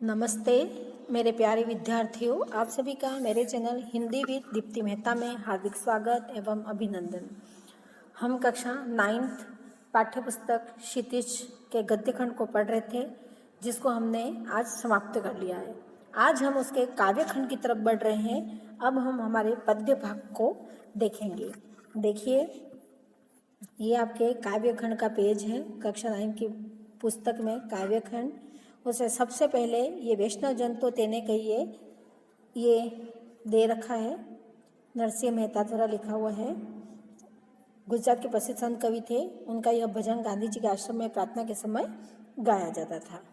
नमस्ते मेरे प्यारे विद्यार्थियों, आप सभी का मेरे चैनल हिंदी विद दीप्ति मेहता में हार्दिक स्वागत एवं अभिनंदन। हम कक्षा 9th पाठ्य पुस्तक क्षितिज के गद्य खंड को पढ़ रहे थे, जिसको हमने आज समाप्त कर लिया है। आज हम उसके काव्य खंड की तरफ बढ़ रहे हैं। अब हम हमारे पद्य भाग को देखेंगे। देखिए, ये आपके काव्य खंड का पेज है। कक्षा 9 की पुस्तक में काव्य खंड, उसे सबसे पहले ये वैष्णव जन तो तेने कहिए ये दे रखा है, नरसिंह मेहता द्वारा लिखा हुआ है। गुजरात के प्रसिद्ध संत कवि थे, उनका यह भजन गांधी जी के आश्रम में प्रार्थना के समय गाया जाता था।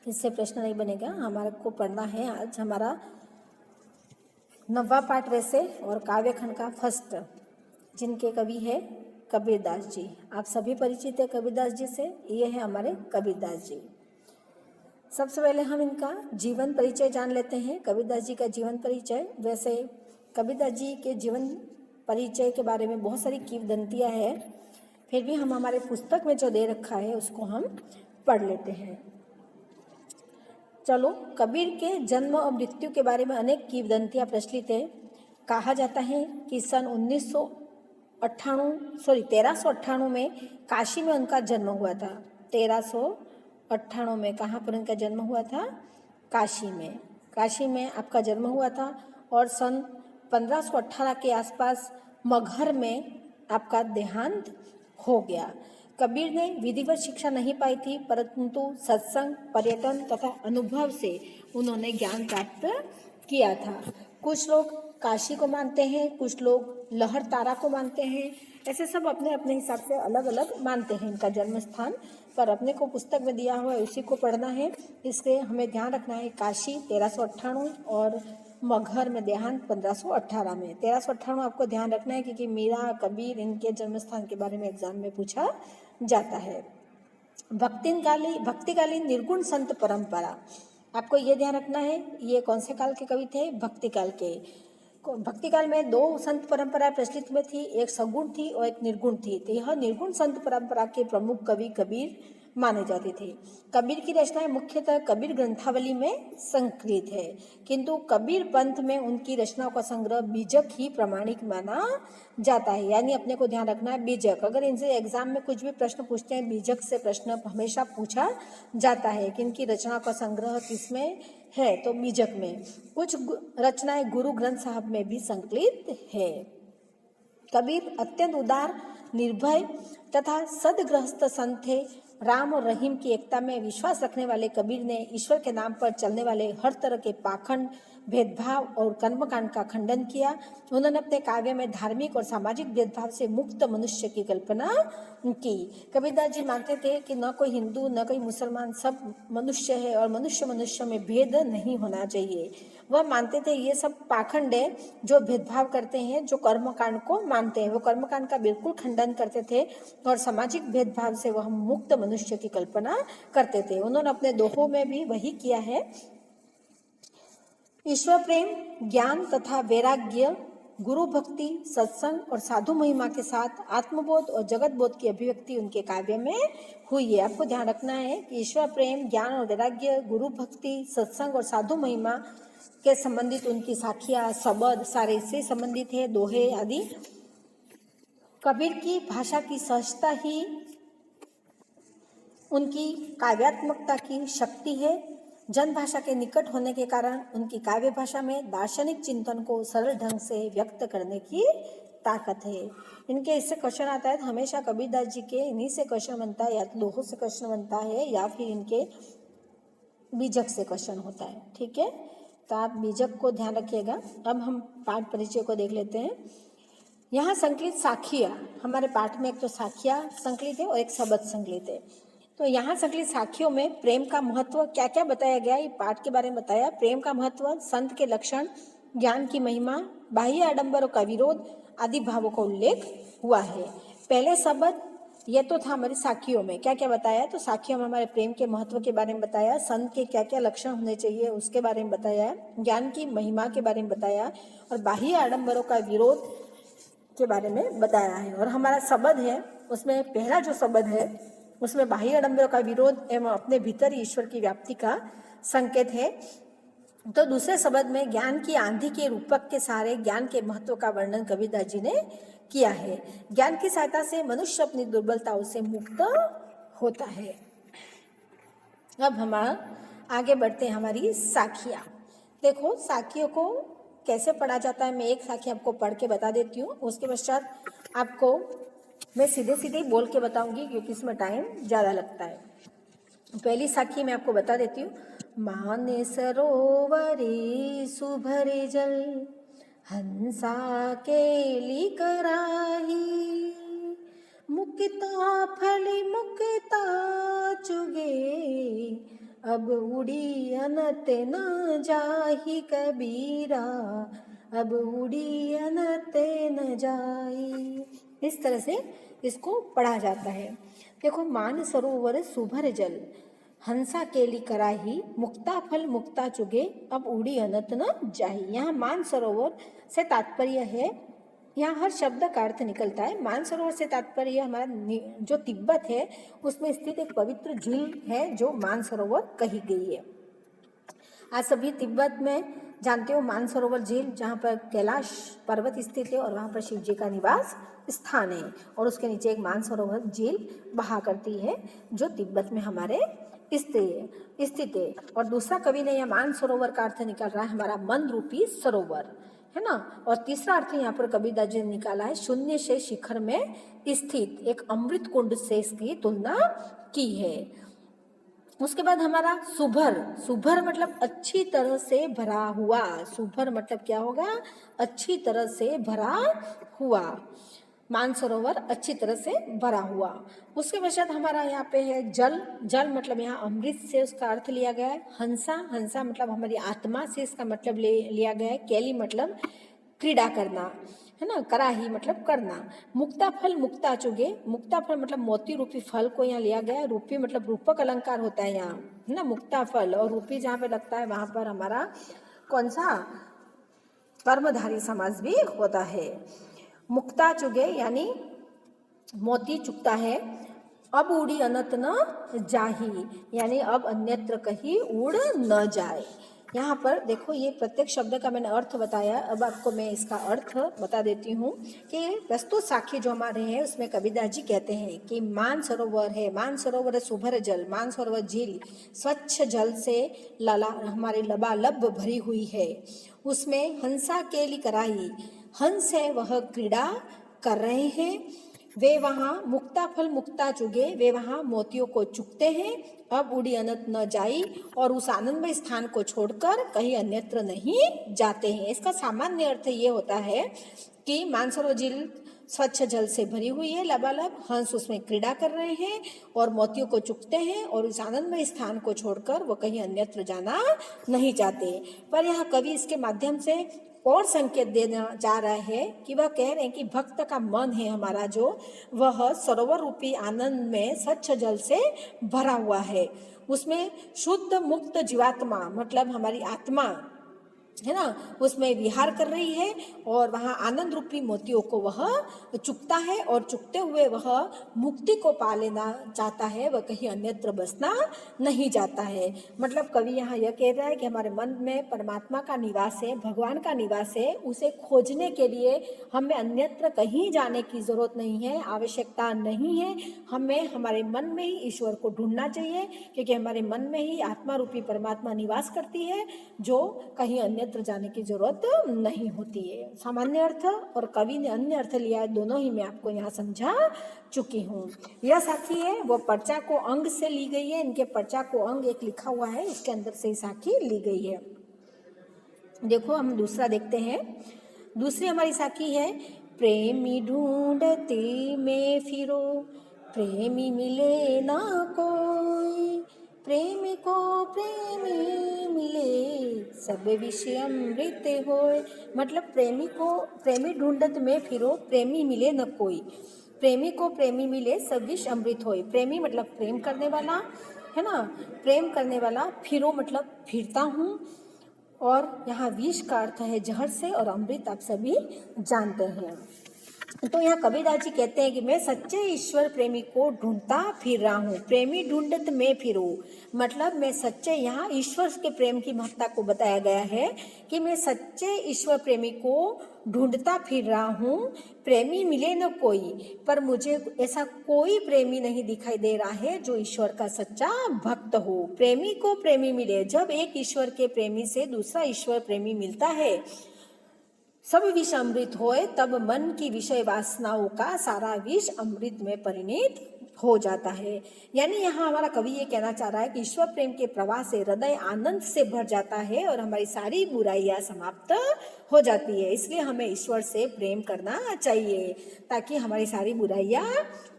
इससे प्रश्न नहीं बनेगा, हमारे को पढ़ना है आज हमारा 9वां पाठ वैसे, और काव्य खंड का फर्स्ट, जिनके कवि है कबीरदास जी। आप सभी परिचित है कबीरदास जी से। ये है हमारे कबीरदास जी। सबसे पहले हम इनका जीवन परिचय जान लेते हैं। कबीरदास जी का जीवन परिचय, वैसे कबीरदास जी के जीवन परिचय के बारे में बहुत सारी किंवदंतियाँ हैं, फिर भी हम हमारे पुस्तक में जो दे रखा है उसको हम पढ़ लेते हैं। चलो, कबीर के जन्म और मृत्यु के बारे में अनेक किंवदंतियाँ प्रचलित है। कहा जाता है कि सन 1398 में काशी में उनका जन्म हुआ था। 1398 में कहाँ पर उनका जन्म हुआ था? काशी में। काशी में आपका जन्म हुआ था और सन 1518 के आसपास मगहर में आपका देहांत हो गया। कबीर ने विधिवत शिक्षा नहीं पाई थी, परंतु सत्संग, पर्यटन तथा अनुभव से उन्होंने ज्ञान प्राप्त किया था। कुछ लोग काशी को मानते हैं, कुछ लोग लहर तारा को मानते हैं। ऐसे सब अपने अपने हिसाब से अलग अलग मानते हैं इनका जन्म स्थान, पर अपने को पुस्तक में दिया हुआ है उसी को पढ़ना है। इसलिए हमें ध्यान रखना है काशी 1398 और मगहर में देहांत 1518 में। 1398 आपको ध्यान रखना है क्योंकि मीरा, कबीर, इनके जन्म स्थान के बारे में एग्जाम में पूछा जाता है। भक्तिकालीन निर्गुण संत परंपरा, आपको ये ध्यान रखना है ये कौन से काल के कवि थे? भक्ति काल के। भक्ति काल में दो संत परंपरा प्रचलित में थी, एक सगुण थी और एक निर्गुण थी। तो यह निर्गुण संत परंपरा के प्रमुख कवि कबीर माने जाते थे। कबीर की रचनाएं मुख्यतः कबीर ग्रंथावली में संकलित है, किंतु कबीर पंथ में उनकी रचनाओं का संग्रह बीजक ही प्रमाणिक माना जाता है। यानी अपने को ध्यान रखना है बीजक। अगर इनसे एग्जाम में कुछ भी प्रश्न पूछते हैं, बीजक से प्रश्न हमेशा पूछा जाता है कि इनकी रचनाओं का संग्रह किसमें है, तो बीजक में। कुछ रचनाएं गुरु ग्रंथ साहब में भी संकलित है। कबीर अत्यंत उदार, निर्भय तथा सदगृहस्थ संत थे। राम और रहीम की एकता में विश्वास रखने वाले कबीर ने ईश्वर के नाम पर चलने वाले हर तरह के पाखंड, भेदभाव और कर्मकांड का खंडन किया। उन्होंने अपने काव्य में धार्मिक और सामाजिक भेदभाव से मुक्त मनुष्य की कल्पना की। कबीरदास जी मानते थे कि न कोई हिंदू न कोई मुसलमान, सब मनुष्य है और मनुष्य मनुष्य में भेद नहीं होना चाहिए। वह मानते थे ये सब पाखंड है जो भेदभाव करते हैं, जो कर्मकांड को मानते हैं, वो कर्मकांड का बिल्कुल खंडन करते थे और सामाजिक भेदभाव से वह मुक्त मनुष्य की कल्पना करते थे। उन्होंने अपने दोहों में भी वही किया है। ईश्वर प्रेम, ज्ञान तथा वैराग्य, गुरु भक्ति, सत्संग और साधु महिमा के साथ आत्मबोध और जगत बोध की अभिव्यक्ति उनके काव्य में हुई है। आपको ध्यान रखना है कि ईश्वर प्रेम, ज्ञान और वैराग्य, गुरु भक्ति, सत्संग और साधु महिमा के संबंधित उनकी साखियाँ, शब्द सारे इससे संबंधित है, दोहे आदि। कबीर की भाषा की सहजता ही उनकी काव्यात्मकता की शक्ति है। जनभाषा के निकट होने के कारण उनकी काव्य भाषा में दार्शनिक चिंतन को सरल ढंग से व्यक्त करने की ताकत है। इनके इससे क्वेश्चन आता है तो हमेशा कबीरदास जी के इन्हीं से क्वेश्चन बनता है, या तो दोहों से क्वेश्चन बनता है या फिर इनके बीजक से क्वेश्चन होता है। ठीक है, तो आप बीजक को ध्यान रखिएगा। अब हम पाठ परिचय को देख लेते हैं। यहाँ संकलित साखियाँ, हमारे पाठ में एक तो साखियाँ संकलित है और एक शब्द संकलित है। तो यहाँ संकलित साखियों में प्रेम का महत्व क्या क्या बताया गया, ये पाठ के बारे में बताया। प्रेम का महत्व, संत के लक्षण, ज्ञान की महिमा, बाह्य आडंबरों का विरोध आदि भावों का उल्लेख हुआ है। पहले शब्द ये तो था हमारी साखियों में, क्या क्या बताया, तो साखियों में हमारे प्रेम के महत्व के बारे में बताया, संत के क्या क्या लक्षण होने चाहिए उसके बारे में बताया, ज्ञान की महिमा के बारे में बताया और बाह्य आडंबरों का विरोध के बारे में बताया है। और हमारा शब्द है उसमें पहला जो शब्द है उसमें बाह्य आडंबरों का विरोध एवं अपने भीतर ईश्वर की व्याप्ति का संकेत है। तो दूसरे शब्द में ज्ञान की आंधी के रूपक के सहारे ज्ञान के महत्व का वर्णन कबीरदास जी ने किया है। ज्ञान की सहायता से मनुष्य अपनी दुर्बलताओं से मुक्त होता है। अब हम आगे बढ़ते हैं हमारी साखियाँ। देखो साखियों को कैसे पढ़ा जाता है, मैं एक साखी आपको पढ़ के बता देती हूँ, उसके पश्चात आपको मैं सीधे सीधे बोल के बताऊंगी क्योंकि इसमें टाइम ज़्यादा लगता है। पहली साखी मैं आपको बता देती हूँ। माने सरोवरे सुभरे जल, हंसा केली कराही, मुक्ता फली मुक्ता चुगे, अब उड़ी अनत न जाही कबीरा, अब उड़ी अनत न जाई। इस तरह से इसको पढ़ा जाता है। देखो, मान सरोवर सुभर जल, हंसा केली कराही, मुक्ता फल मुक्ता चुगे, अब उड़ी अनत न जाही। यहाँ मान सरोवर से तात्पर्य है, यहाँ हर शब्द का अर्थ निकलता है। मान सरोवर से तात्पर्य हमारा जो तिब्बत है उसमें स्थित एक पवित्र झील है जो मान सरोवर कही गई है। आज सभी तिब्बत में जानते हो मानसरोवर झील, जहाँ पर कैलाश पर्वत स्थित है और वहाँ पर शिव जी का निवास स्थान है, और उसके नीचे एक मानसरोवर झील बहा करती है जो तिब्बत में हमारे स्थित है। और दूसरा कवि ने यह मानसरोवर का अर्थ निकाल रहा है हमारा मन रूपी सरोवर, है ना। और तीसरा अर्थ यहाँ पर कबीरदास जी ने निकाला है शून्य से शिखर में स्थित एक अमृत कुंड से इसकी तुलना की है। उसके बाद हमारा सुभर, सुभर मतलब अच्छी तरह से भरा हुआ। सुभर मतलब क्या होगा? अच्छी तरह से भरा हुआ। मानसरोवर अच्छी तरह से भरा हुआ। उसके पश्चात हमारा यहाँ पे है जल, जल मतलब यहाँ अमृत से उसका अर्थ लिया गया है। हंसा, हंसा मतलब हमारी आत्मा से इसका मतलब लिया गया है। केली मतलब क्रीड़ा करना, है ना। कराही मतलब करना। मुक्ता फल मुक्ता चुगे, मुक्ता फल मतलब मोती रूपी फल को यहाँ लिया गया है। रूपी मतलब रूपक अलंकार होता है यहाँ, है ना। मुक्ता फल और रूपी जहाँ पे लगता है वहाँ पर हमारा कौन सा कर्मधारी समास भी होता है। मुक्ता चुगे यानी मोती चुगता है। अब उड़ी अनत न जाही यानी अब अन्यत्र कहीं उड़ न जाए। यहाँ पर देखो, ये प्रत्येक शब्द का मैंने अर्थ बताया। अब आपको मैं इसका अर्थ बता देती हूँ कि प्रस्तुत साखी जो हमारे हैं उसमें कबीरदास जी कहते हैं कि मान सरोवर है, मान सरोवर सुभर जल, मान सरोवर झील स्वच्छ जल से हमारे लबालब भरी हुई है। उसमें हंसा केली कराही, हंस है वह क्रीड़ा कर रहे हैं। वे वहाँ मुक्ता फल मुक्ता चुगे, वे वहाँ मोतियों को चुगते हैं। अब उड़ी अनंत न जाई और उस आनंदमय स्थान को छोड़कर कहीं अन्यत्र नहीं जाते हैं। इसका सामान्य अर्थ ये होता है कि मानसरोवर झील स्वच्छ जल से भरी हुई है, लबालब हंस उसमें क्रीड़ा कर रहे हैं और मोतियों को चुगते हैं और उस आनंदमय स्थान को छोड़कर वो कहीं अन्यत्र जाना नहीं चाहते। पर यहाँ कवि इसके माध्यम से और संकेत देना चाह रहा है कि वह कह रहे हैं कि भक्त का मन है हमारा जो, वह सरोवर रूपी आनंद में स्वच्छ जल से भरा हुआ है। उसमें शुद्ध मुक्त जीवात्मा मतलब हमारी आत्मा, है ना, उसमें विहार कर रही है और वहाँ आनंद रूपी मोतियों को वह चुगता है और चुगते हुए वह मुक्ति को पा लेना चाहता है, वह कहीं अन्यत्र बसना नहीं चाहता है। मतलब कवि यहाँ यह कह रहा है कि हमारे मन में परमात्मा का निवास है, भगवान का निवास है। उसे खोजने के लिए हमें अन्यत्र कहीं जाने की जरूरत नहीं है, आवश्यकता नहीं है। हमें हमारे मन में ही ईश्वर को ढूंढना चाहिए क्योंकि हमारे मन में ही आत्मा रूपी परमात्मा निवास करती है जो कहीं अन्यत्र जाने की जरूरत नहीं होती है। सामान्य अर्थ और कवि ने अन्य अर्थ लिया है, दोनों ही मैं आपको यहाँ समझा चुकी हूँ। यह साखी है वो पर्चा को अंग से ली गई है। इनके पर्चा को अंग एक लिखा हुआ है, उसके अंदर से ही साखी ली गई है। देखो हम दूसरा देखते हैं। दूसरी हमारी साखी है, प्रेमी ढूंढते में फिरो, प्रेमी मिले ना कोई, प्रेमी को प्रेमी मिले, सब विषय अमृत होए। मतलब प्रेमी ढूंढत में फिरो, प्रेमी मिले न कोई, प्रेमी को प्रेमी मिले, सब विष अमृत होए। प्रेमी मतलब प्रेम करने वाला, है ना, प्रेम करने वाला। फिरो मतलब फिरता हूँ, और यहाँ विष का अर्थ है जहर से, और अमृत आप सभी जानते हैं। तो यहाँ कबीरदास जी कहते हैं कि मैं सच्चे ईश्वर प्रेमी को ढूंढता फिर रहा हूँ, प्रेमी ढूंढत मैं फिरूँ, मतलब मैं सच्चे, यहाँ ईश्वर के प्रेम की महत्ता को बताया गया है कि मैं सच्चे ईश्वर प्रेमी को ढूंढता फिर रहा हूँ, प्रेमी मिले न कोई, पर मुझे ऐसा कोई प्रेमी नहीं दिखाई दे रहा है जो ईश्वर का सच्चा भक्त हो। प्रेमी को प्रेमी मिले, जब एक ईश्वर के प्रेमी से दूसरा ईश्वर प्रेमी मिलता है, सब विष अमृत होए, तब मन की विषय वासनाओं का सारा विष अमृत में परिणित हो जाता है। यानी यहाँ हमारा कवि ये कहना चाह रहा है कि ईश्वर प्रेम के प्रवाह से हृदय आनंद से भर जाता है और हमारी सारी बुराइयां समाप्त हो जाती है। इसलिए हमें ईश्वर से प्रेम करना चाहिए ताकि हमारी सारी बुराइयां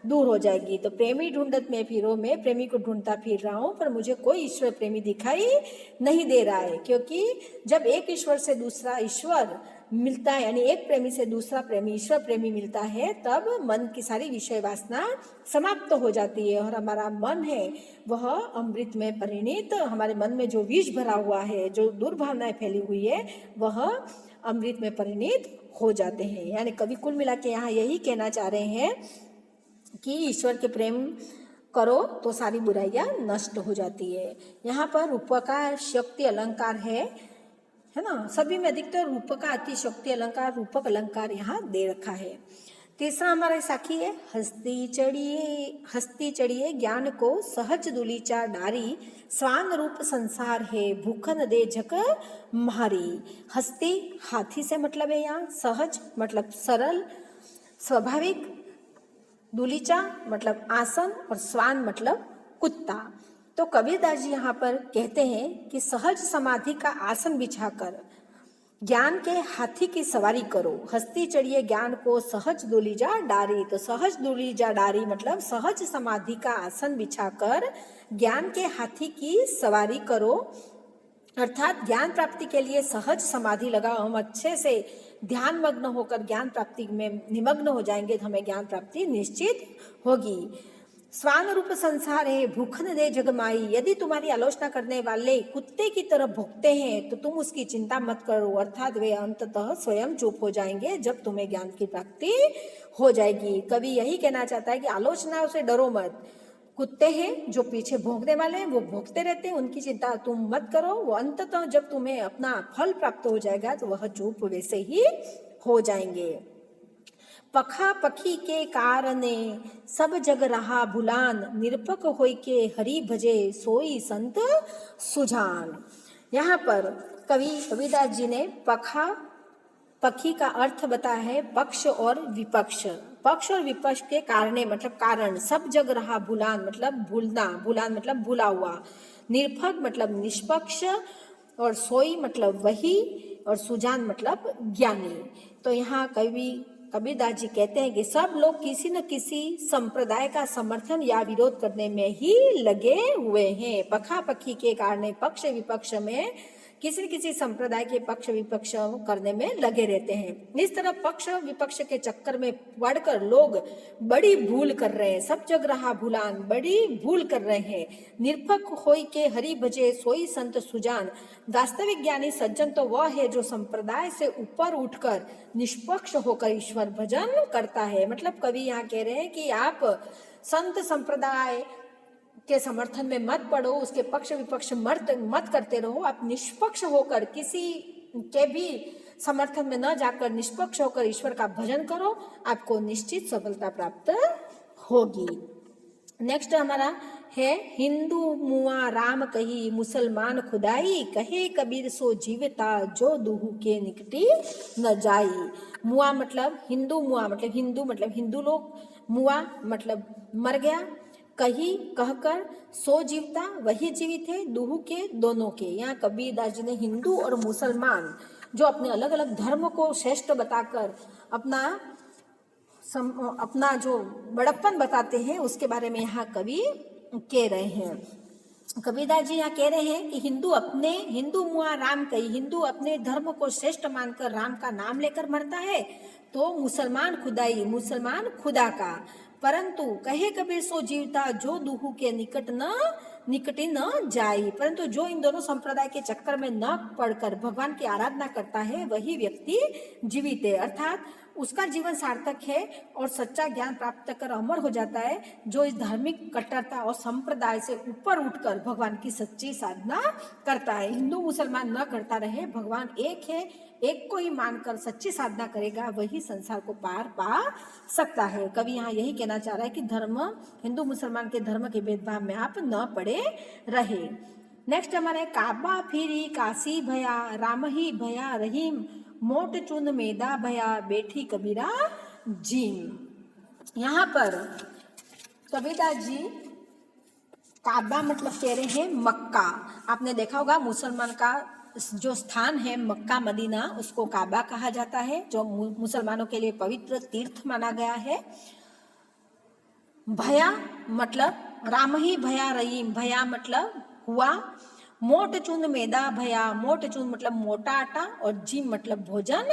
दूर हो जाएगी। तो प्रेमी ढूंढत में फिरो, मैं प्रेमी को ढूंढता फिर रहा हूँ, पर मुझे कोई ईश्वर प्रेमी दिखाई नहीं दे रहा है, क्योंकि जब एक ईश्वर से दूसरा ईश्वर मिलता है, यानी एक प्रेमी से दूसरा प्रेमी ईश्वर प्रेमी मिलता है, तब मन की सारी विषय वासना समाप्त हो जाती है और हमारा मन है वह अमृत में परिणित, हमारे मन में जो विष भरा हुआ है, जो दुर्भावनाएं फैली हुई है, वह अमृत में परिणित हो जाते हैं। यानी कवि कुल मिला के यहाँ यही कहना चाह रहे हैं कि ईश्वर के प्रेम करो तो सारी बुराइयां नष्ट हो जाती है। यहाँ पर रूपका शक्ति अलंकार है ना, सभी में अधिकतर रूपका अति शक्ति अलंकार, रूपक अलंकार यहाँ दे रखा है। तीसरा हमारा साखी है, हस्ती चढ़िए ज्ञान को सहज दुलीचा डारी, स्वान रूप संसार है भूखन दे झक मारी। हस्ती हाथी से मतलब है यहाँ, सहज मतलब सरल स्वाभाविक, दुलीचा मतलब आसन और स्वान मतलब कुत्ता। तो कबीरदास जी यहाँ पर कहते हैं कि सहज समाधि का आसन बिछाकर ज्ञान के हाथी की सवारी करो, हस्ती चढ़िए ज्ञान को सहज दुलीजा डारी। तो सहज दुलीजा डारी मतलब सहज समाधि का आसन बिछाकर ज्ञान के हाथी की सवारी करो, अर्थात ज्ञान प्राप्ति के लिए सहज समाधि लगाओ। हम अच्छे से ध्यान मग्न होकर ज्ञान प्राप्ति में निमग्न हो जाएंगे तो हमें ज्ञान प्राप्ति निश्चित होगी। स्वान रूप संसार है भूखन दे जगमाई, यदि तुम्हारी आलोचना करने वाले कुत्ते की तरह भुगते हैं तो तुम उसकी चिंता मत करो, अर्थात वे अंततः स्वयं चुप हो जाएंगे जब तुम्हें ज्ञान की प्राप्ति हो जाएगी। कवि यही कहना चाहता है कि आलोचनाओं से डरो मत, कुत्ते हैं जो पीछे भौंकने वाले हैं, वो भौंकते रहते हैं, उनकी चिंता तुम मत करो, वो अंततः जब तुम्हें अपना फल प्राप्त हो जाएगा तो वह चुप वैसे ही हो जाएंगे। पखा पखी के कारणे सब जग रहा भुलान, निरपक होय के हरि भजे सोई संत सुजान। यहाँ पर कबीरदास जी ने पखी का अर्थ बताया है पक्ष और विपक्ष। पक्ष और विपक्ष के कारणे मतलब कारण, सब जग रहा भुलान मतलब भूलना, भुलान मतलब भूला हुआ, निरपक मतलब निष्पक्ष, और सोई मतलब वही, और सुजान मतलब ज्ञानी। तो यहाँ कबीरदास जी कहते हैं कि सब लोग किसी न किसी संप्रदाय का समर्थन या विरोध करने में ही लगे हुए हैं। पखा पखी के कारण पक्ष विपक्ष में किसी न किसी संप्रदाय के पक्ष विपक्ष करने में लगे रहते हैं। इस तरह पक्ष विपक्ष के चक्कर में पड़कर लोग बड़ी भूल कर रहे हैं, सब जग रहा भूलान, बड़ी भूल कर रहे हैं। निरपक होय के हरि भजे सोई संत सुजान, वास्तविक ज्ञानी सज्जन तो वह है जो संप्रदाय से ऊपर उठकर निष्पक्ष होकर ईश्वर भजन करता है। मतलब कवि यहाँ कह रहे हैं कि आप संत संप्रदाय के समर्थन में मत पड़ो, उसके पक्ष विपक्ष मत करते रहो, आप निष्पक्ष होकर किसी के भी समर्थन में न जाकर निष्पक्ष होकर ईश्वर का भजन करो, आपको निश्चित सफलता प्राप्त होगी। नेक्स्ट हमारा है, हिंदू मुआ राम कही मुसलमान खुदाई, कहे कबीर सो जीवता जो दुहू के निकटी न जाई। मुआ मतलब हिंदू, मुआ मतलब हिंदू लोग, मुआ मतलब मर गया, कही कहकर, सो जीवता वही जीवित है, दुहू के दोनों के। यहाँ कबीरदास जी ने हिंदू और मुसलमान जो अपने अलग अलग धर्म को श्रेष्ठ बताकर अपना जो बड़प्पन बताते हैं उसके बारे में यहाँ कवि कह रहे हैं। कबीरदास जी यहाँ कह रहे हैं कि हिंदू मुआ राम कही, हिंदू अपने धर्म को श्रेष्ठ मानकर राम का नाम लेकर मरता है, तो मुसलमान खुदाई, मुसलमान खुदा का, परंतु कहे कबीर सो जीवता जो दुहू के निकटे न जाई, परंतु जो इन दोनों संप्रदाय के चक्कर में न पड़कर भगवान की आराधना करता है वही व्यक्ति जीवित है। अर्थात उसका जीवन सार्थक है और सच्चा ज्ञान प्राप्त कर अमर हो जाता है, जो इस धार्मिक कट्टरता और संप्रदाय से ऊपर उठकर भगवान की सच्ची साधना करता है। हिंदू मुसलमान न करता रहे, भगवान एक है, एक को ही मानकर सच्ची साधना करेगा, वही संसार को पार पा सकता है। कवि यहाँ यही कहना चाह रहा है कि धर्म, हिंदू मुसलमान के धर्म के भेदभाव में आप न पड़े रहे। नेक्स्ट हमारे काबा फिरी काशी भया, राम ही भया रहीम, मोट चुन मेदा भया, बैठी कबीरा जीम। यहाँ पर कबीरदास जी काबा मतलब कह रहे हैं मक्का। आपने देखा होगा मुसलमान का जो स्थान है मक्का मदीना, उसको काबा कहा जाता है, जो मुसलमानों के लिए पवित्र तीर्थ माना गया है। भया मतलब राम ही भया रहीम, भया मतलब हुआ। मोट चुन मैदा भया, मोट चुन मतलब मोटा आटा, और जीम मतलब भोजन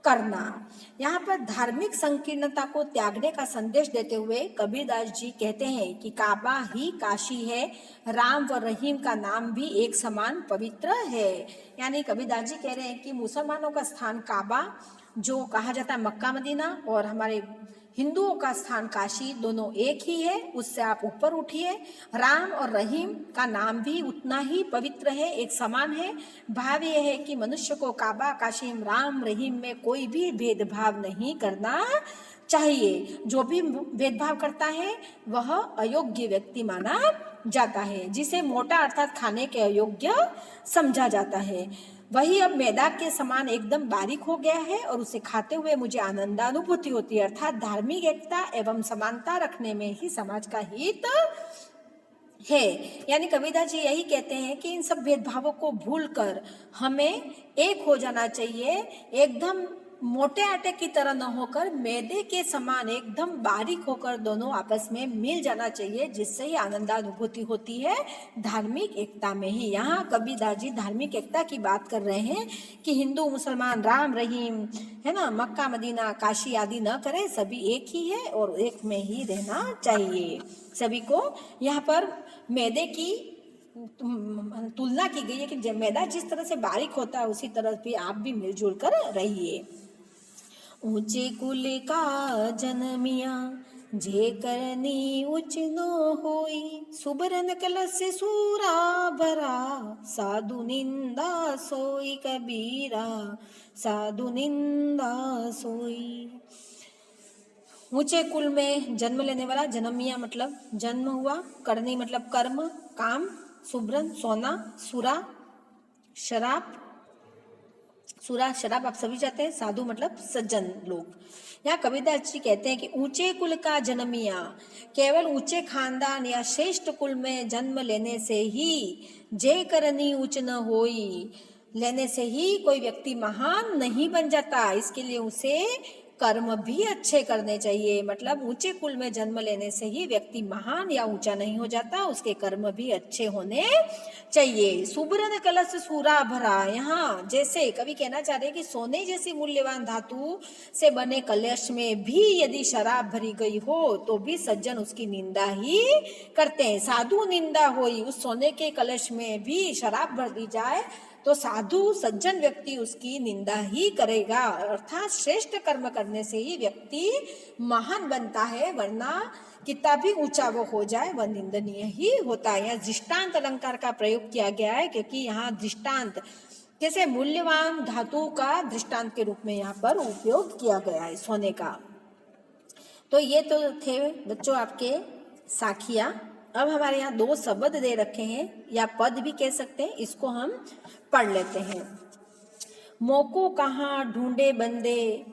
करना। यहाँ पर धार्मिक संकीर्णता को त्यागने का संदेश देते हुए कबीरदास जी कहते हैं कि काबा ही काशी है, राम व रहीम का नाम भी एक समान पवित्र है। यानी कबीरदास जी कह रहे हैं कि मुसलमानों का स्थान काबा जो कहा जाता है मक्का मदीना, और हमारे हिंदुओं का स्थान काशी, दोनों एक ही है, उससे आप ऊपर उठिए। राम और रहीम का नाम भी उतना ही पवित्र है, एक समान है। भाव यह है कि मनुष्य को काबा, काशी, राम, रहीम में कोई भी भेदभाव नहीं करना चाहिए। जो भी भेदभाव करता है वह अयोग्य व्यक्ति माना जाता है, जिसे मोटा अर्थात खाने के अयोग्य समझा जाता है। वही अब मैदा के समान एकदम बारीक हो गया है और उसे खाते हुए मुझे आनंदानुभूति होती है। अर्थात धार्मिक एकता एवं समानता रखने में ही समाज का हित है। यानी कबीरदास जी यही कहते हैं कि इन सब भेदभावों को भूलकर हमें एक हो जाना चाहिए, एकदम मोटे आटे की तरह न होकर मैदे के समान एकदम बारीक होकर दोनों आपस में मिल जाना चाहिए, जिससे ही आनंदानुभूति होती है धार्मिक एकता में ही। यहाँ कबीरदास जी धार्मिक एकता की बात कर रहे हैं कि हिंदू मुसलमान, राम रहीम, है ना, मक्का मदीना काशी आदि न करें, सभी एक ही है और एक में ही रहना चाहिए सभी को। यहाँ पर मैदे की तुलना की गई है कि मैदा जिस तरह से बारीक होता है उसी तरह भी आप भी मिलजुल कर रहिए। ऊंचे कुल का जनमिया, जे करनी उच न होई, सुबरन कलश सूरा भरा, साधु निंदा सोई कबीरा, साधु निंदा सोई। ऊंचे कुल में जन्म लेने वाला, जन्मिया मतलब जन्म हुआ, करनी मतलब कर्म, काम, सुब्रन सोना, सुरा शराब, सुरा शराब आप सभी जानते हैं, साधु मतलब सज्जन लोग। यहाँ कबीरदास जी कहते हैं कि ऊंचे कुल का जन्मिया, केवल ऊंचे खानदान या श्रेष्ठ कुल में जन्म लेने से ही, जे करनी उच्च न होई, लेने से ही कोई व्यक्ति महान नहीं बन जाता, इसके लिए उसे कर्म भी अच्छे करने चाहिए। मतलब ऊंचे कुल में जन्म लेने से ही व्यक्ति महान या ऊंचा नहीं हो जाता, उसके कर्म भी अच्छे होने चाहिए। सुबरन कलश सूरा भरा, यहाँ जैसे कभी कहना चाह रहे कि सोने जैसी मूल्यवान धातु से बने कलश में भी यदि शराब भरी गई हो तो भी सज्जन उसकी निंदा ही करते हैं। साधु निंदा होई, उस सोने के कलश में भी शराब भर दी जाए तो साधु सज्जन व्यक्ति उसकी निंदा ही करेगा। अर्थात श्रेष्ठ कर्म करने से ही व्यक्ति महान बनता है, वरना कितना भी ऊंचा वो हो जाए वह निंदनीय ही होता है। यहाँ दृष्टांत अलंकार का प्रयोग किया गया है, क्योंकि यहाँ दृष्टांत जैसे मूल्यवान धातु का दृष्टांत के रूप में यहाँ पर उपयोग किया गया है सोने का। तो ये तो थे बच्चों आपके साखिया। अब हमारे यहाँ दो शब्द दे रखे हैं, या पद भी कह सकते हैं, इसको हम पढ़ लेते हैं। मोको कहाँ ढूंढे बंदे,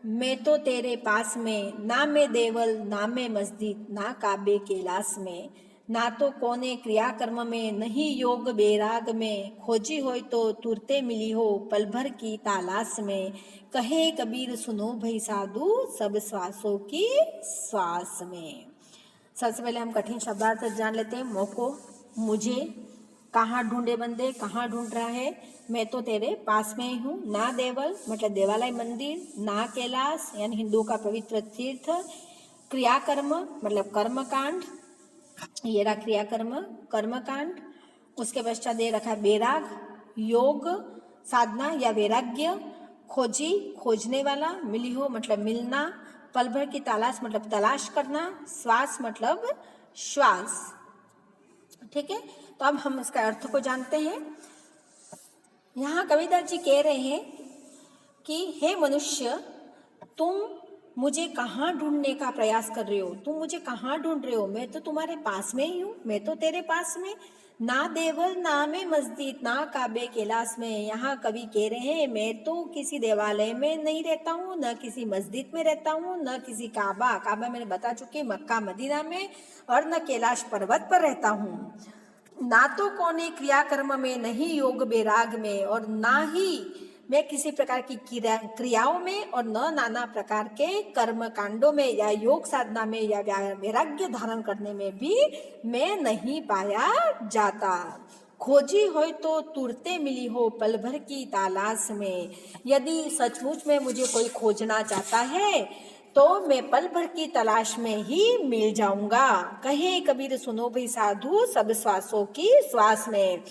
मैं तो तेरे पास में, ना मैं देवल ना मैं मस्जिद, ना काबे के लास में, ना तो कोने क्रियाकर्म में, नहीं योग बेराग में, खोजी हो तो तुरते मिली हो पल भर की तालाश में, कहे कबीर सुनो भई साधु सब श्वासों की श्वास में। सबसे पहले हम कठिन शब्दार्थ जान लेते हैं। मोको मुझे, कहाँ ढूंढे बंदे कहाँ ढूंढ रहा है, मैं तो तेरे पास में ही हूँ, ना देवल मतलब देवालय मंदिर, ना कैलाश यानी हिंदुओं का पवित्र तीर्थ, क्रियाकर्म मतलब कर्मकांड, ये रहा क्रियाकर्म कर्मकांड, उसके पश्चात दे रखा बेराग योग साधना या वैराग्य, खोजी खोजने वाला, मिली हो मतलब मिलना, पल भर की तलाश मतलब तलाश करना, श्वास मतलब श्वास। ठीक है, तो अब हम इसका अर्थ को जानते हैं। यहाँ कबीरदास जी कह रहे हैं कि हे मनुष्य, तुम मुझे कहाँ ढूंढने का प्रयास कर रहे हो, तुम मुझे कहाँ ढूंढ रहे हो, मैं तो तुम्हारे पास में ही हूँ, मैं तो तेरे पास में, ना देवल ना में मस्जिद ना काबे कैलाश में। यहाँ कवि कह रहे हैं मैं तो किसी देवालय में नहीं रहता हूँ, न किसी मस्जिद में रहता हूँ, न किसी काबा मैंने बता चुकी मक्का मदीना में, और न कैलाश पर्वत पर रहता हूँ। ना तो कोने क्रियाकर्म में, नहीं योग वैराग में, और ना ही मैं किसी प्रकार की क्रियाओं में, और न नाना प्रकार के कर्म कांडों में या योग साधना में या वैराग्य धारण करने में भी मैं नहीं पाया जाता। खोजी हो तो तुरते मिली हो पल भर की तलाश में। यदि सचमुच में मुझे कोई खोजना चाहता है तो मैं पल भर की तलाश में ही मिल जाऊंगा। कहे कबीर सुनो भाई साधु, सब श्वासों की श्वास में।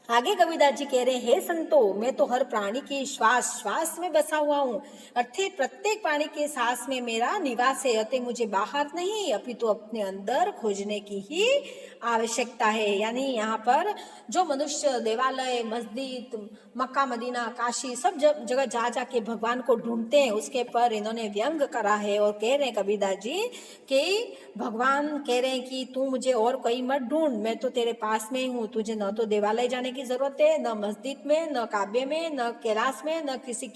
आगे कबीरदास जी कह रहे हैं हे संतो, मैं तो हर प्राणी की श्वास श्वास में बसा हुआ हूँ, अर्थात प्रत्येक प्राणी के सांस में मेरा निवास है, अतः मुझे बाहर नहीं अपितु अपने अंदर खोजने की ही आवश्यकता है। यानी यहाँ पर जो मनुष्य देवालय, मस्जिद, मक्का मदीना, काशी सब जगह जा जाके भगवान को ढूंढते हैं, उसके पर इन्होंने व्यंग करा है और कह रहे हैं कबीरदास जी कि भगवान कह रहे हैं कि तू मुझे और कोई मत ढूंढ, मैं तो तेरे पास में ही हूँ, तुझे न तो देवालय जाने की जरूरत है, न मस्जिद में, न काबे में, न कैलाश में, न किसी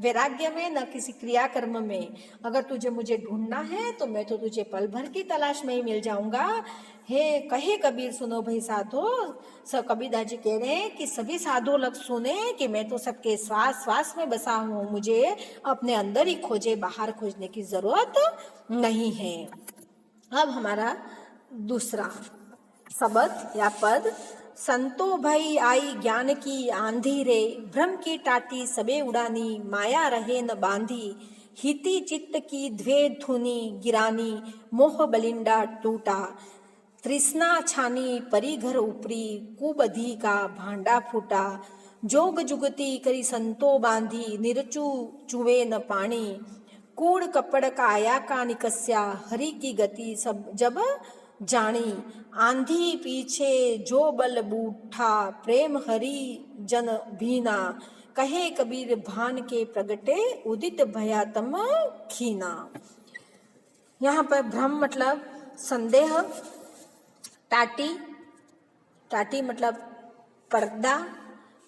वैराग्य में, न किसी क्रियाकर्म में। अगर तुझे मुझे ढूंढना है तो मैं तो तुझे पल भर की तलाश में ही मिल जाऊंगा। हे कहे कबीर सुनो भाई साधो, सब कबीरदास जी कह रहे हैं कि सभी साधु लोग सुने कि मैं तो सबके श्वास श्वास में बसा हूँ, मुझे अपने अंदर ही खोजे, बाहर खोजने की जरूरत नहीं है। अब हमारा दूसरा शब्द या पद, संतो भई आई ज्ञान की आंधी रे, भ्रम की टाटी सबे उड़ानी, माया रहे न बांधी, हिति चित्त की द्वे धुनी गिरानी, मोह बलिंडा टूटा, तृष्णा छानी परी घर उपरी, कुबधी का भांडा फूटा, जोग जुगती करी संतो बांधी, निरचू चुवे न पानी, कूड़ कपड़ काया का निकस्या, हरि की गति सब जब जानी, आंधी पीछे जो बल बूठा, प्रेम हरि जन भीना, कहे कबीर भान के प्रगटे, उदित भया तम खीना। यहाँ पर भ्रम मतलब संदेह, टाटी, टाटी मतलब पर्दा,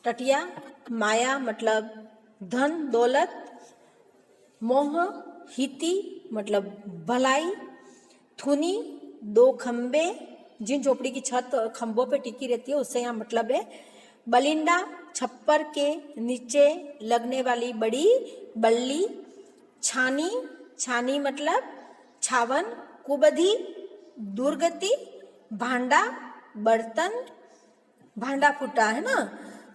टटिया, माया मतलब धन दौलत, मोह, हिति मतलब भलाई, थुनी दो खंबे, जिन झोपड़ी की छत खंभों पे टिकी रहती है उससे यहाँ मतलब है, बलिंडा छप्पर के नीचे लगने वाली बड़ी बल्ली, छानी, छानी मतलब छावन, कुबधी दुर्गति, भांडा बर्तन, भांडा फूटा है ना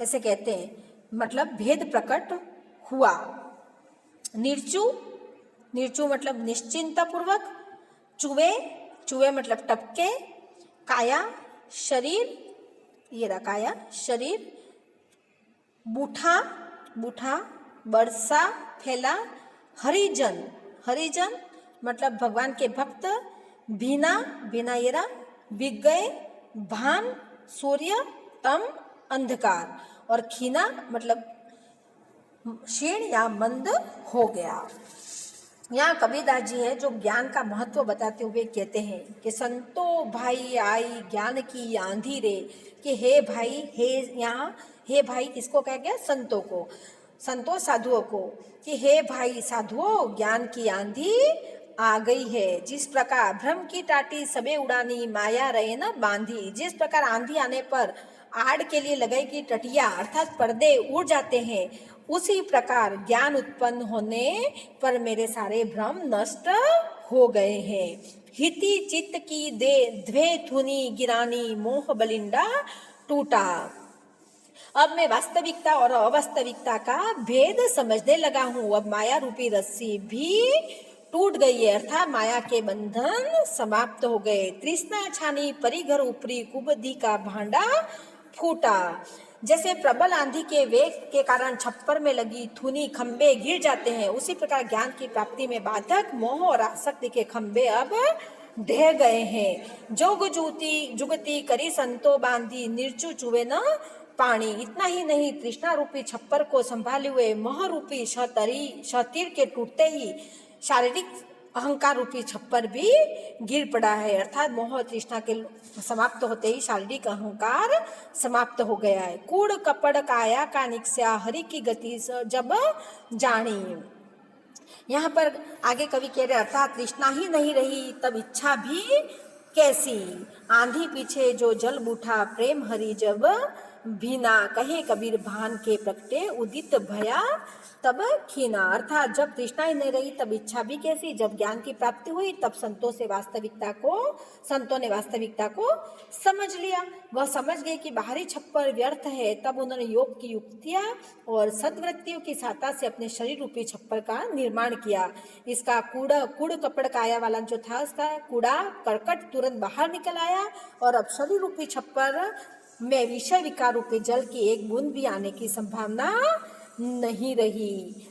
ऐसे कहते हैं, मतलब भेद प्रकट हुआ। निर्चु, निर्चु मतलब निश्चिंता पूर्वक, चुवे, चुवे मतलब टपके, काया शरीर, ये रहा काया शरीर, बूठा, बूठा बरसा फैला, हरिजन, हरिजन मतलब भगवान के भक्त, भीना, भीना ये रहा बिक गए, भान सूर्य, तम अंधकार, और खीना मतलब क्षीण या मंद हो गया। यहाँ कबीरदास जी है जो ज्ञान का महत्व बताते हुए कहते हैं कि संतो भाई आई ज्ञान की आंधी रे, कि हे भाई, हे यहाँ हे भाई किसको कहा गया, संतों को, संतों साधुओं को, कि हे भाई साधुओं ज्ञान की आंधी आ गई है। जिस प्रकार भ्रम की टाटी सबे उड़ानी, माया रहे न बांधी, जिस प्रकार आंधी आने पर आड़ के लिए लगाई टटिया अर्थात पर्दे उड़ जाते हैं, उसी प्रकार ज्ञान उत्पन्न होने पर मेरे सारे भ्रम नष्ट हो गए हैं। हिति चित्त की दे द्वे धुनी गिरानी, मोह बलिंडा टूटा। अब मैं वास्तविकता और अवास्तविकता का भेद समझने लगा हूँ, अब माया रूपी रस्सी भी टूट गई है, अर्थात माया के बंधन समाप्त हो गए। तृष्णा छानी परी घर ऊपरी, कुबधी का भांडा फूटा। जैसे प्रबल आंधी के वेग के कारण छप्पर में लगी धुनी खंबे गिर जाते हैं, उसी प्रकार ज्ञान की प्राप्ति में बाधक मोह और आसक्ति के खंबे अब ढह गए हैं। जोग जुगती करी संतो बांधी निर्चु चुवे न पानी। इतना ही नहीं, तृष्णा रूपी छप्पर को संभाले हुए मोह रूपी शतीर के टूटते ही शारीरिक अहंकार रूपी छप्पर भी गिर पड़ा है। अर्थात मोह तृष्णा के समाप्त होते ही शारीरिक अहंकार समाप्त हो गया है। कूड़ कपड़ काया का निक्स्या हरि की गति जब जानी। यहाँ पर आगे कवि कह रहे अर्थात तृष्णा ही नहीं रही तब इच्छा भी कैसी। आंधी पीछे जो जल बूठा प्रेम हरि जब भीना, कहे कबीर भान के प्रगटे उदित भया तब खीना। अर्थात जब तृष्णा ही नहीं रही तब इच्छा भी कैसी। जब ज्ञान की प्राप्ति हुई तब संतों ने वास्तविकता को समझ लिया। वह समझ गए कि बाहरी छप्पर व्यर्थ है। तब उन्होंने योग की युक्तियां और सद्वृत्तियों की सहायता से अपने शरीर रूपी छप्पर का निर्माण किया। इसका कूड़ कपड़ काया वाला जो था, उसका कूड़ा करकट तुरंत बाहर निकल आया और अब शरीर रूपी छप्पर में विषय विकार रूपी जल की एक बूंद भी आने की संभावना नहीं रही।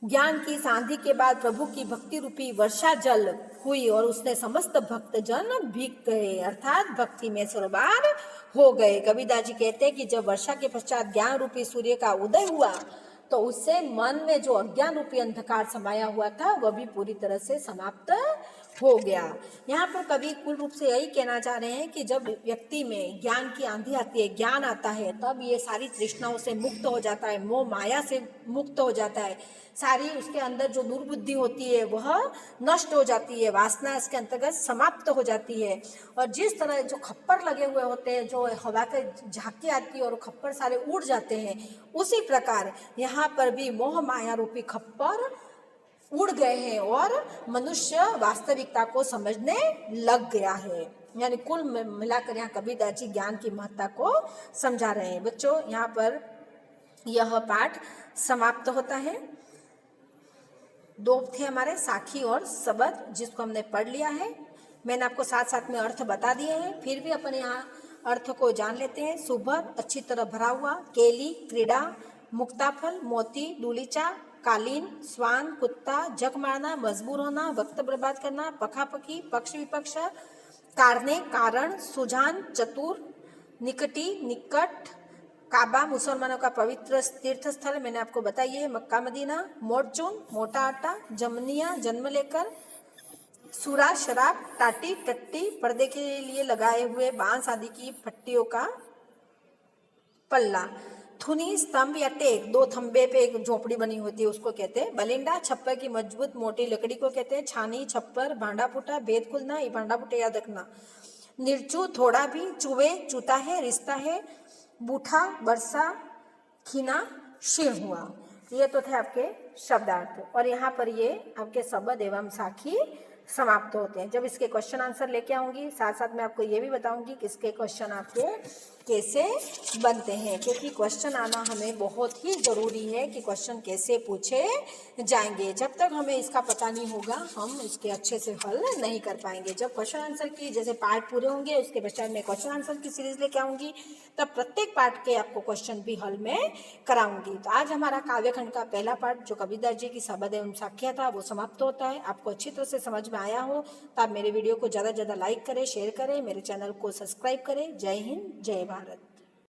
ज्ञान की सांधि के बाद प्रभु की भक्ति रूपी वर्षा जल हुई और उसने समस्त भक्त जन भीग गए, अर्थात भक्ति में सरोवर हो गए। कबीरदास जी कहते हैं कि जब वर्षा के पश्चात ज्ञान रूपी सूर्य का उदय हुआ तो उससे मन में जो अज्ञान रूपी अंधकार समाया हुआ था वह भी पूरी तरह से समाप्त हो गया। यहाँ पर कवि कुल रूप से यही कहना चाह रहे हैं कि जब व्यक्ति में ज्ञान की आंधी आती है, ज्ञान आता है, तब ये सारी तृष्णाओं से मुक्त हो जाता है, मोह माया से मुक्त हो जाता है। सारी उसके अंदर जो दुर्बुद्धि होती है वह नष्ट हो जाती है, वासना इसके अंतर्गत समाप्त हो जाती है। और जिस तरह जो खप्पर लगे हुए होते हैं, जो हवा के झांकी आती है और खप्पर सारे उड़ जाते हैं, उसी प्रकार यहाँ पर भी मोह माया रूपी खप्पर उड़ गए हैं और मनुष्य वास्तविकता को समझने लग गया है। यानी कुल मिलाकर यहाँ कबीरदास जी ज्ञान की महत्ता को समझा रहे हैं। बच्चों, यहाँ पर यह पाठ समाप्त होता है। दो थे हमारे साखी और सबद, जिसको हमने पढ़ लिया है। मैंने आपको साथ साथ में अर्थ बता दिए हैं, फिर भी अपन यहाँ अर्थ को जान लेते हैं। सुभर अच्छी तरह भरा हुआ, केली क्रीड़ा, मुक्ताफल मोती दूलीचा, कालीन स्वान कुत्ता, जग मारना मजबूर होना, वक्त बर्बाद करना, पखापखी पक्ष विपक्ष, कारने कारण, सुजान चतुर, निकटी निकट, काबा मुसलमानों का पवित्र तीर्थ स्थल मैंने आपको बताइए है, मक्का मदीना, मोरचून मोटा आटा, जमनिया जन्म लेकर, सुरा शराब, टाटी टट्टी, पर्दे के लिए लगाए हुए बांस आदि की पट्टियों का पल्ला, थुनी स्तंभ या टेक, दो थंबे पे एक झोपड़ी बनी होती है उसको कहते हैं। बलिंडा छप्पर की मजबूत मोटी लकड़ी को कहते हैं। छानी छप्पर, भांडा फूटा, भेद खुलना, ये भांडा फूटे याद रखना। निर्चू थोड़ा भी, चुवे चूता है, रिश्ता है, बूठा वर्षा, खीना शीर्ण हुआ। ये तो थे आपके शब्दार्थ और यहाँ पर ये आपके शब्द एवं साखी समाप्त होते हैं। जब इसके क्वेश्चन आंसर लेके आऊंगी, साथ साथ मैं आपको ये भी बताऊंगी कि इसके क्वेश्चन आपके कैसे बनते हैं, क्योंकि क्वेश्चन आना हमें बहुत ही ज़रूरी है कि क्वेश्चन कैसे पूछे जाएंगे। जब तक हमें इसका पता नहीं होगा हम इसके अच्छे से हल नहीं कर पाएंगे। जब क्वेश्चन आंसर की जैसे पार्ट पूरे होंगे उसके पश्चात मैं क्वेश्चन आंसर की सीरीज लेके आऊँगी, तब प्रत्येक पार्ट के आपको क्वेश्चन भी हल में कराऊंगी। तो आज हमारा काव्यखंड का पहला पार्ट जो कबीरदास जी की शब्द एवं साखियाँ था वो समाप्त होता है। आपको अच्छी तरह से समझ में आया हो तो आप मेरे वीडियो को ज़्यादा से ज़्यादा लाइक करें, शेयर करें, मेरे चैनल को सब्सक्राइब करें। जय हिंद, जय भारत।